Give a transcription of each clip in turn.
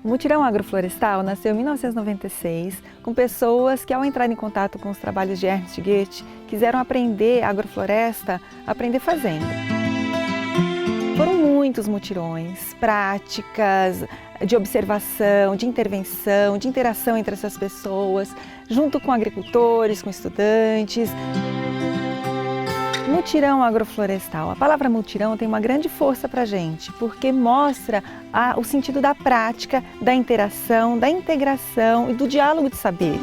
O Mutirão Agroflorestal nasceu em 1996 com pessoas que, ao entrar em contato com os trabalhos de Ernst Goethe, quiseram aprender agrofloresta, aprender fazendo. Foram muitos mutirões, práticas de observação, de intervenção, de interação entre essas pessoas, junto com agricultores, com estudantes. Mutirão agroflorestal. A palavra mutirão tem uma grande força para a gente, porque mostra o sentido da prática, da interação, da integração e do diálogo de saberes.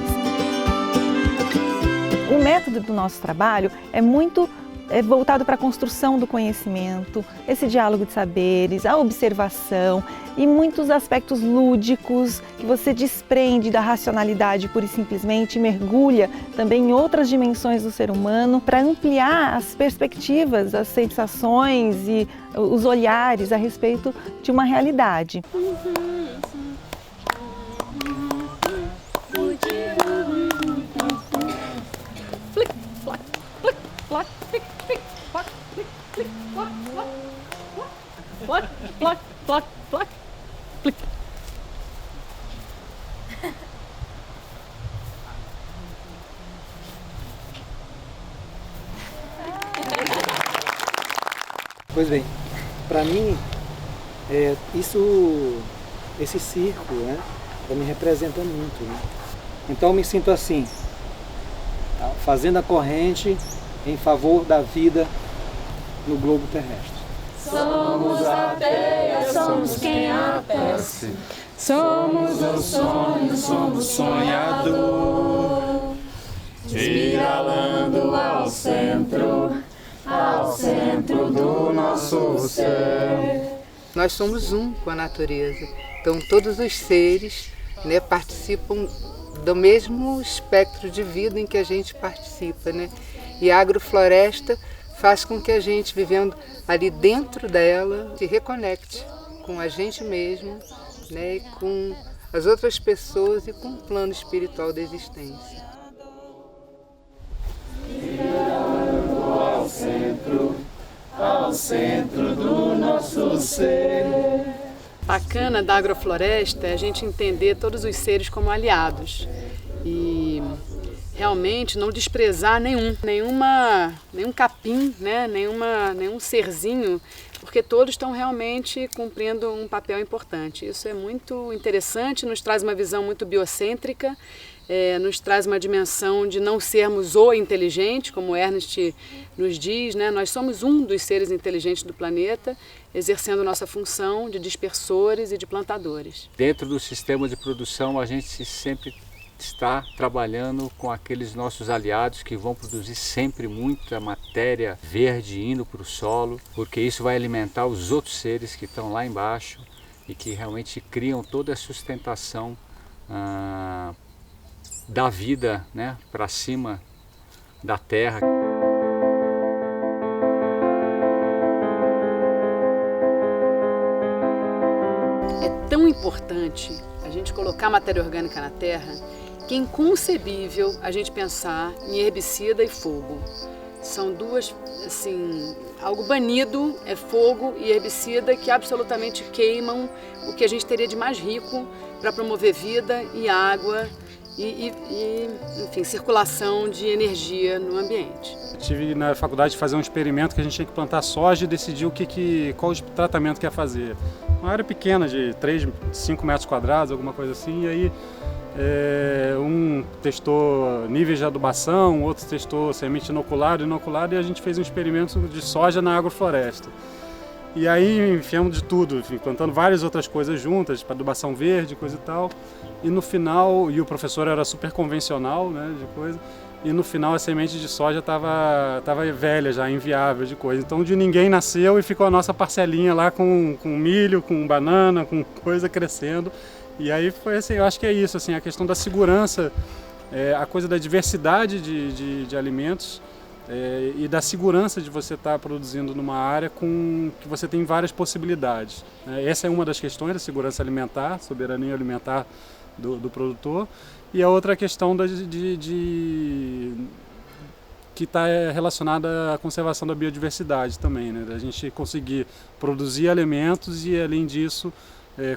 O método do nosso trabalho é muito voltado para a construção do conhecimento, esse diálogo de saberes, a observação e muitos aspectos lúdicos que você desprende da racionalidade pura e simplesmente e mergulha também em outras dimensões do ser humano para ampliar as perspectivas, as sensações e os olhares a respeito de uma realidade. Plac, plac, plac, plac, plic. Pois bem, para mim, esse circo, né, me representa muito. Né? Então eu me sinto assim, fazendo a corrente em favor da vida no globo terrestre. Somos a teia, somos quem a tece. Somos o sonho, somos sonhador. Espiralando ao centro do nosso ser. Nós somos um com a natureza. Então todos os seres, né, participam do mesmo espectro de vida em que a gente participa, né? E a agrofloresta faz com que a gente, vivendo ali dentro dela, se reconecte com a gente mesmo, né, com as outras pessoas e com o plano espiritual da existência. Ao centro do nosso ser. Bacana da agrofloresta é a gente entender todos os seres como aliados e realmente não desprezar nenhum capim, né? nenhum serzinho, porque todos estão realmente cumprindo um papel importante. Isso é muito interessante, nos traz uma visão muito biocêntrica, nos traz uma dimensão de não sermos o inteligente, como Ernst nos diz, né? Nós somos um dos seres inteligentes do planeta, exercendo nossa função de dispersores e de plantadores. Dentro do sistema de produção, a gente sempre está trabalhando com aqueles nossos aliados que vão produzir sempre muita matéria verde indo para o solo, porque isso vai alimentar os outros seres que estão lá embaixo e que realmente criam toda a sustentação da vida, né, para cima da terra. É tão importante a gente colocar matéria orgânica na terra que é inconcebível a gente pensar em herbicida e fogo. São duas, assim, algo banido é fogo e herbicida que absolutamente queimam o que a gente teria de mais rico para promover vida e água enfim, circulação de energia no ambiente. Eu tive na faculdade de fazer um experimento que a gente tinha que plantar soja e decidir qual o tratamento que ia fazer. Uma área pequena de 3, 5 metros quadrados, alguma coisa assim, e aí um testou níveis de adubação, outro testou semente inoculada, e a gente fez um experimento de soja na agrofloresta. E aí enfiamos de tudo, enfim, plantando várias outras coisas juntas, para adubação verde, coisa e tal. E no final, e o professor era super convencional, né, de coisa, e no final a semente de soja estava velha já, inviável de coisa. Então de ninguém nasceu e ficou a nossa parcelinha lá com milho, com banana, com coisa crescendo. E aí foi assim, eu acho que é isso, assim, a questão da segurança, a coisa da diversidade de alimentos e da segurança de você estar produzindo numa área que você tem várias possibilidades. Essa é uma das questões da segurança alimentar, soberania alimentar do produtor, e a outra questão que está relacionada à conservação da biodiversidade também, né? Da gente conseguir produzir alimentos e, além disso,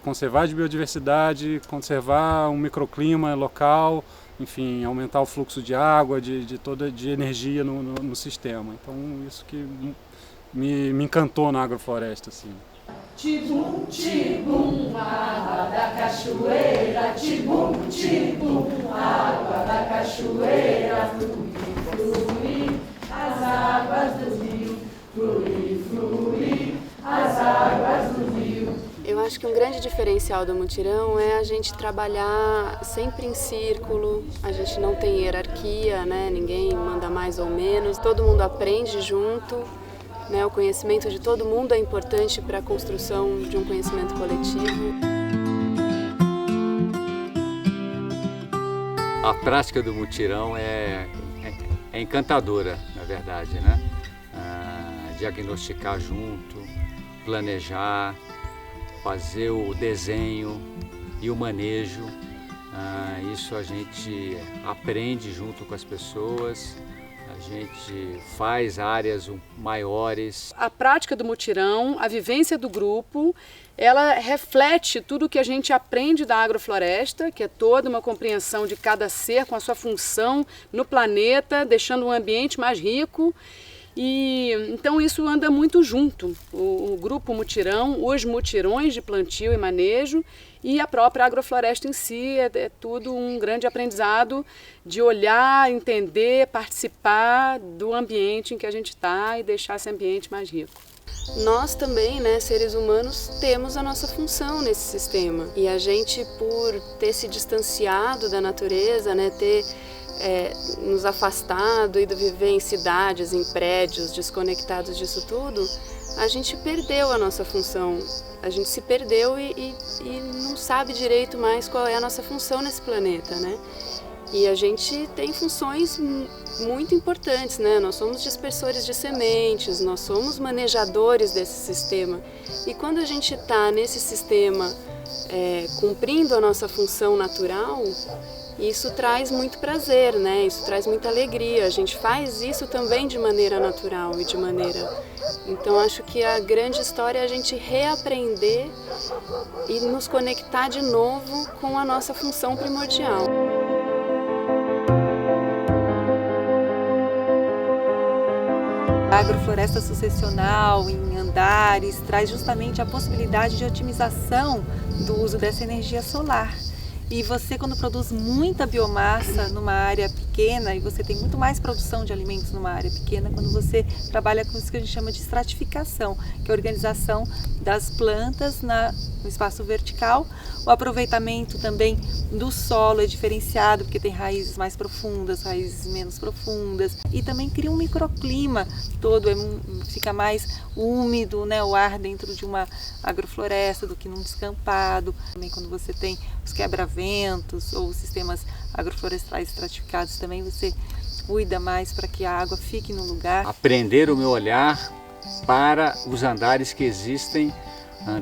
conservar a biodiversidade, conservar um microclima local, enfim, aumentar o fluxo de água, de energia no sistema. Então, isso que me encantou na agrofloresta, assim. Tibum, tibum, água da cachoeira, tibum, tibum, água da cachoeira, flui, flui, as águas do rio, flui, flui, as águas do rio. Eu acho que um grande diferencial do mutirão é a gente trabalhar sempre em círculo, a gente não tem hierarquia, né? Ninguém manda mais ou menos, todo mundo aprende junto. Né, o conhecimento de todo mundo é importante para a construção de um conhecimento coletivo. A prática do mutirão é encantadora, na verdade, né? Diagnosticar junto, planejar, fazer o desenho e o manejo. Isso a gente aprende junto com as pessoas. A gente faz áreas maiores. A prática do mutirão, a vivência do grupo, ela reflete tudo que a gente aprende da agrofloresta, que é toda uma compreensão de cada ser com a sua função no planeta, deixando um ambiente mais rico. E então isso anda muito junto, o grupo mutirão, os mutirões de plantio e manejo e a própria agrofloresta em si, é tudo um grande aprendizado de olhar, entender, participar do ambiente em que a gente está e deixar esse ambiente mais rico. Nós também, né, seres humanos, temos a nossa função nesse sistema e a gente, por ter se distanciado da natureza, né, ter nos afastado e de viver em cidades, em prédios, desconectados disso tudo, a gente perdeu a nossa função. A gente se perdeu e não sabe direito mais qual é a nossa função nesse planeta, né? E a gente tem funções muito importantes, né? Nós somos dispersores de sementes, nós somos manejadores desse sistema. E quando a gente está nesse sistema cumprindo a nossa função natural, isso traz muito prazer, né? Isso traz muita alegria. A gente faz isso também de maneira natural e de maneira... Então, acho que a grande história é a gente reaprender e nos conectar de novo com a nossa função primordial. A agrofloresta sucessional em andares traz justamente a possibilidade de otimização do uso dessa energia solar. E você, quando produz muita biomassa numa área pequena, e você tem muito mais produção de alimentos numa área pequena, quando você trabalha com isso que a gente chama de estratificação, que é a organização das plantas no espaço vertical. O aproveitamento também do solo é diferenciado, porque tem raízes mais profundas, raízes menos profundas, e também cria um microclima todo, fica mais úmido, né, o ar dentro de uma agrofloresta do que num descampado. Também quando você tem os quebra-ventos ou sistemas agroflorestais estratificados, também você cuida mais para que a água fique no lugar. Aprender o meu olhar para os andares que existem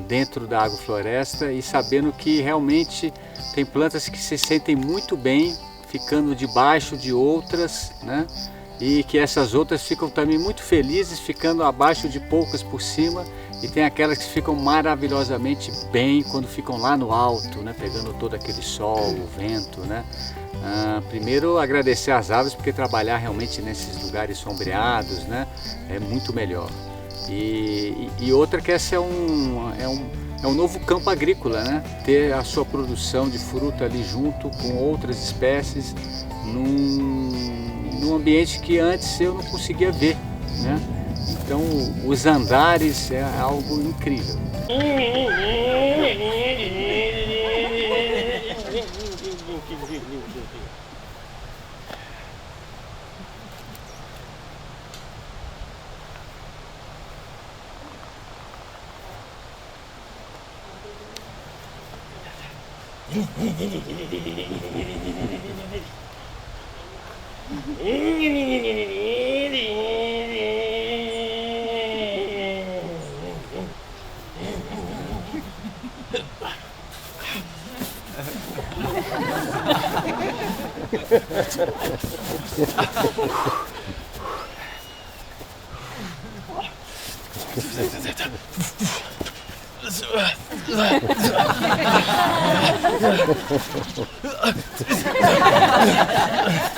dentro da agrofloresta e sabendo que realmente tem plantas que se sentem muito bem ficando debaixo de outras, né? E que essas outras ficam também muito felizes ficando abaixo de poucas por cima, e tem aquelas que ficam maravilhosamente bem quando ficam lá no alto, né? Pegando todo aquele sol, o vento, né? Primeiro agradecer às aves, porque trabalhar realmente nesses lugares sombreados, né, é muito melhor. E outra que essa é um novo campo agrícola, né? Ter a sua produção de fruta ali junto com outras espécies num ambiente que antes eu não conseguia ver, né? Então os andares é algo incrível.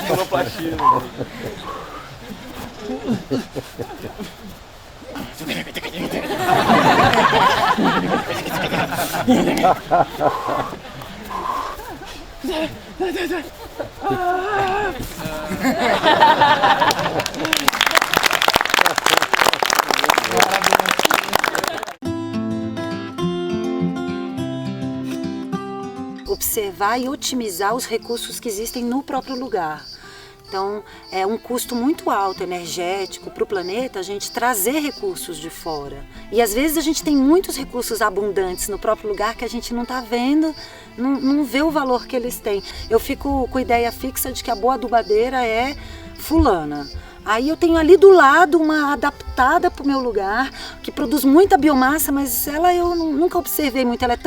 Sonoplastia. Observar e otimizar os recursos que existem no próprio lugar. Então, é um custo muito alto, energético, para o planeta a gente trazer recursos de fora. E às vezes a gente tem muitos recursos abundantes no próprio lugar que a gente não está vendo, não vê o valor que eles têm. Eu fico com a ideia fixa de que a boa adubadeira é fulana. Aí eu tenho ali do lado uma adaptada para o meu lugar, que produz muita biomassa, mas ela eu nunca observei muito, ela é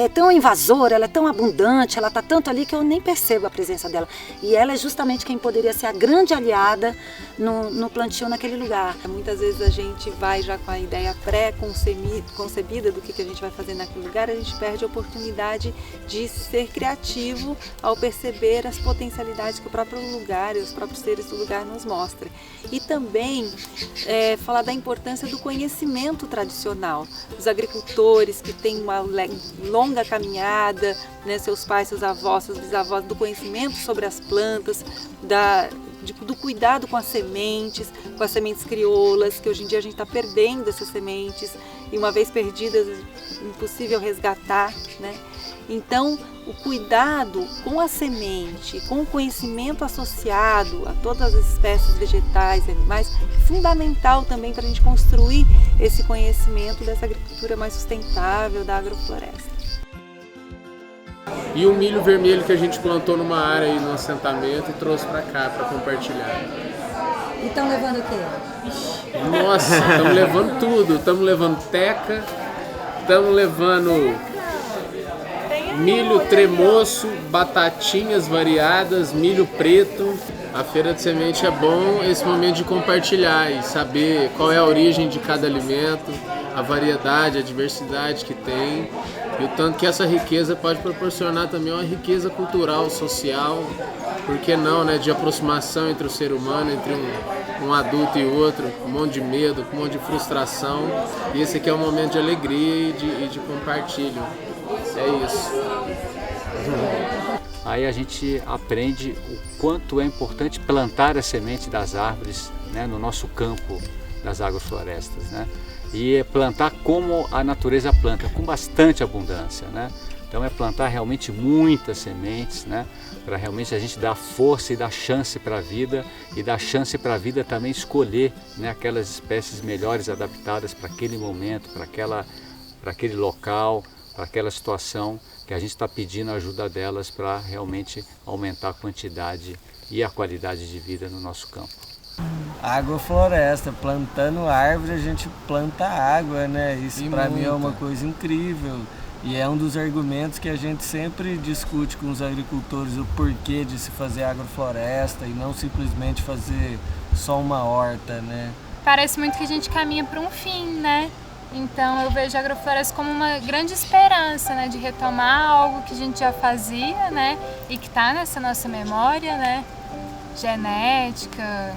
tão invasora, ela é tão abundante, ela está tanto ali que eu nem percebo a presença dela. E ela é justamente quem poderia ser a grande aliada no plantio naquele lugar. Muitas vezes a gente vai já com a ideia pré-concebida do que a gente vai fazer naquele lugar, a gente perde a oportunidade de ser criativo ao perceber as potencialidades que o próprio lugar e os próprios seres do lugar nos mostram. E também falar da importância do conhecimento tradicional. Os agricultores que têm uma longa caminhada, né, seus pais, seus avós, seus bisavós, do conhecimento sobre as plantas, do cuidado com as sementes crioulas, que hoje em dia a gente está perdendo essas sementes e uma vez perdidas, impossível resgatar, né? Então, o cuidado com a semente, com o conhecimento associado a todas as espécies vegetais e animais, é fundamental também para a gente construir esse conhecimento dessa agricultura mais sustentável, da agrofloresta. E o milho vermelho que a gente plantou numa área aí no assentamento e trouxe para cá para compartilhar. E estão levando o quê? Nossa, estamos levando tudo. Estamos levando teca, estamos levando milho tremoço, batatinhas variadas, milho preto. A feira de semente é bom esse momento de compartilhar e saber qual é a origem de cada alimento, a variedade, a diversidade que tem. E o tanto que essa riqueza pode proporcionar também uma riqueza cultural, social, por que não, né, de aproximação entre o ser humano, entre um adulto e outro, com um monte de medo, com um monte de frustração. E esse aqui é um momento de alegria e de compartilho. É isso. Aí a gente aprende o quanto é importante plantar a semente das árvores, né, no nosso campo das agroflorestas, né? E plantar como a natureza planta, com bastante abundância, né? Então é plantar realmente muitas sementes, né? Para realmente a gente dar força e dar chance para a vida e dar chance para a vida também escolher, né, aquelas espécies melhores adaptadas para aquele momento, para aquele local, para aquela situação que a gente está pedindo a ajuda delas para realmente aumentar a quantidade e a qualidade de vida no nosso campo. Agrofloresta, plantando árvore a gente planta água, né? Isso para mim é uma coisa incrível e é um dos argumentos que a gente sempre discute com os agricultores, o porquê de se fazer agrofloresta e não simplesmente fazer só uma horta, né? Parece muito que a gente caminha para um fim, né? Então eu vejo a agrofloresta como uma grande esperança, né, de retomar algo que a gente já fazia, né, e que está nessa nossa memória, né, genética,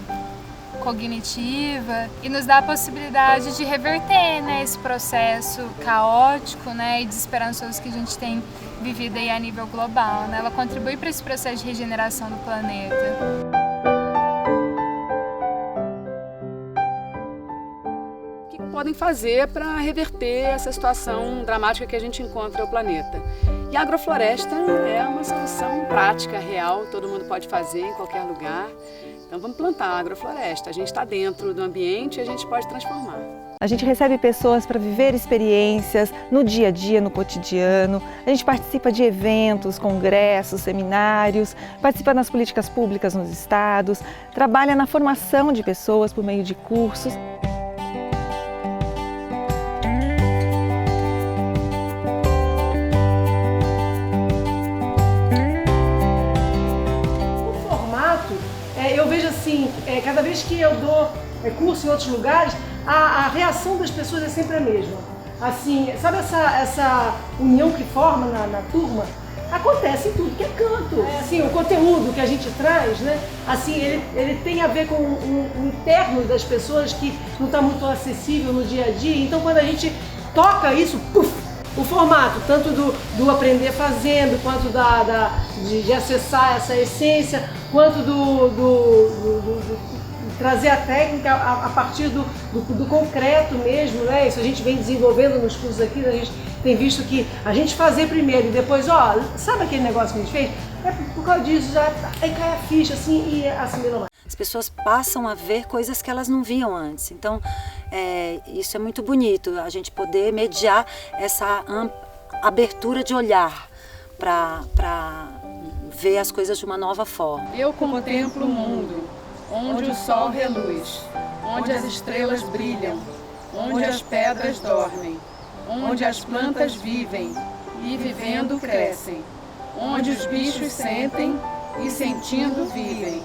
cognitiva, e nos dá a possibilidade de reverter, né, esse processo caótico, né, e desesperançoso que a gente tem vivido aí a nível global, né? Ela contribui para esse processo de regeneração do planeta. Podem fazer para reverter essa situação dramática que a gente encontra no planeta. E a agrofloresta é uma solução prática, real, todo mundo pode fazer em qualquer lugar. Então vamos plantar a agrofloresta. A gente está dentro do ambiente e a gente pode transformar. A gente recebe pessoas para viver experiências no dia a dia, no cotidiano. A gente participa de eventos, congressos, seminários, participa nas políticas públicas nos estados, trabalha na formação de pessoas por meio de cursos. Eu vejo assim, cada vez que eu dou curso em outros lugares, a reação das pessoas é sempre a mesma. assim, sabe essa união que forma na turma? Acontece em tudo que é canto. Assim, o conteúdo que a gente traz, né? Assim, ele tem a ver com o interno das pessoas que não está muito acessível no dia a dia. Então, quando a gente toca isso, puf, o formato, tanto do aprender fazendo, quanto de acessar essa essência, quanto trazer a técnica a partir do concreto mesmo, né? Isso a gente vem desenvolvendo nos cursos aqui, a gente tem visto que a gente fazer primeiro e depois, ó, sabe aquele negócio que a gente fez? É por causa disso, aí cai a ficha assim e assimila mais. As pessoas passam a ver coisas que elas não viam antes. Então, isso é muito bonito, a gente poder mediar essa abertura de olhar para ver as coisas de uma nova forma. Eu contemplo o mundo, onde o sol reluz, onde as estrelas brilham, onde as pedras dormem, onde as plantas vivem e vivendo crescem, onde os bichos sentem e sentindo vivem.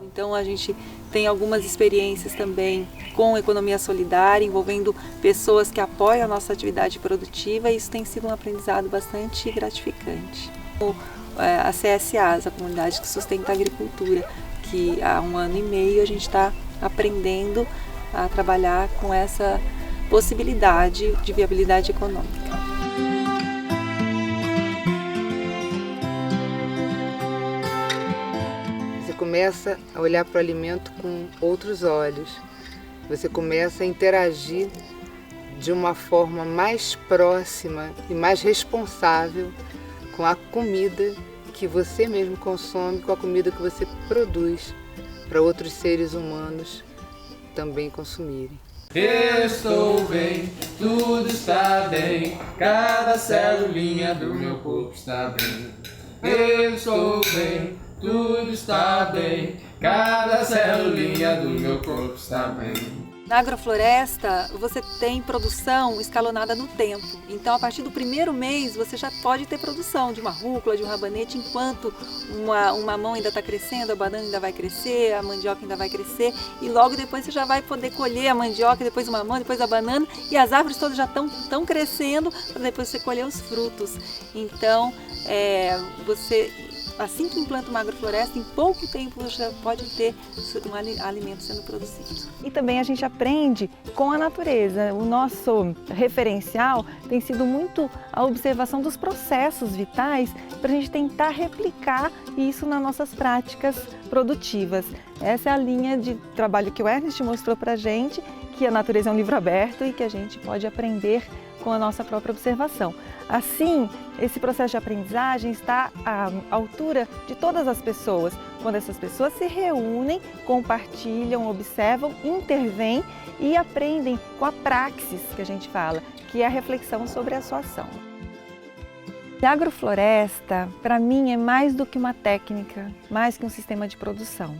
Então a gente tem algumas experiências também com economia solidária, envolvendo pessoas que apoiam a nossa atividade produtiva, e isso tem sido um aprendizado bastante gratificante. A CSAs, a Comunidade que Sustenta a Agricultura, que há 1 ano e meio a gente está aprendendo a trabalhar com essa possibilidade de viabilidade econômica. Você começa a olhar para o alimento com outros olhos. Você começa a interagir de uma forma mais próxima e mais responsável com a comida que você mesmo consome, com a comida que você produz para outros seres humanos também consumirem. Eu estou bem, tudo está bem, cada celulinha do meu corpo está bem. Eu estou bem, tudo está bem, cada celulinha do meu corpo está bem. Na agrofloresta, você tem produção escalonada no tempo. Então, a partir do 1º mês, você já pode ter produção de uma rúcula, de um rabanete, enquanto uma mamão ainda está crescendo, a banana ainda vai crescer, a mandioca ainda vai crescer, e logo depois você já vai poder colher a mandioca, depois o mamão, depois a banana, e as árvores todas já estão crescendo para depois você colher os frutos. Então, você... Assim que implanta uma agrofloresta, em pouco tempo você já pode ter um alimento sendo produzido. E também a gente aprende com a natureza. O nosso referencial tem sido muito a observação dos processos vitais para a gente tentar replicar isso nas nossas práticas produtivas. Essa é a linha de trabalho que o Ernest mostrou para a gente, que a natureza é um livro aberto e que a gente pode aprender com a nossa própria observação. Assim, esse processo de aprendizagem está à altura de todas as pessoas, quando essas pessoas se reúnem, compartilham, observam, intervêm e aprendem com a praxis que a gente fala, que é a reflexão sobre a sua ação. A agrofloresta, para mim, é mais do que uma técnica, mais que um sistema de produção.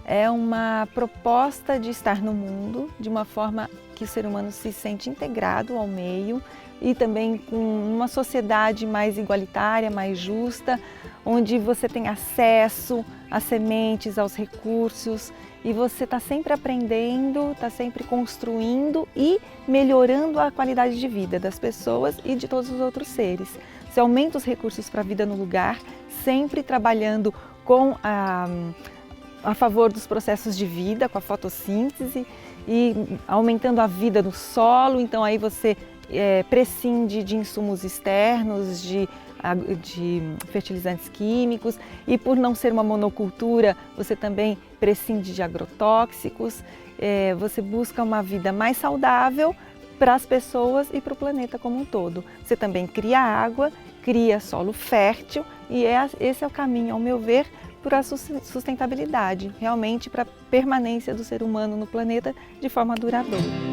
É uma proposta de estar no mundo de uma forma que o ser humano se sente integrado ao meio e também com uma sociedade mais igualitária, mais justa, onde você tem acesso às sementes, aos recursos, e você está sempre aprendendo, está sempre construindo e melhorando a qualidade de vida das pessoas e de todos os outros seres. Você aumenta os recursos para a vida no lugar, sempre trabalhando com a favor dos processos de vida, com a fotossíntese e aumentando a vida no solo. Então aí você prescinde de insumos externos, de fertilizantes químicos, e por não ser uma monocultura, você também prescinde de agrotóxicos. Você busca uma vida mais saudável para as pessoas e para o planeta como um todo. Você também cria água, cria solo fértil, e esse é o caminho, ao meu ver, para a sustentabilidade, realmente para a permanência do ser humano no planeta de forma duradoura.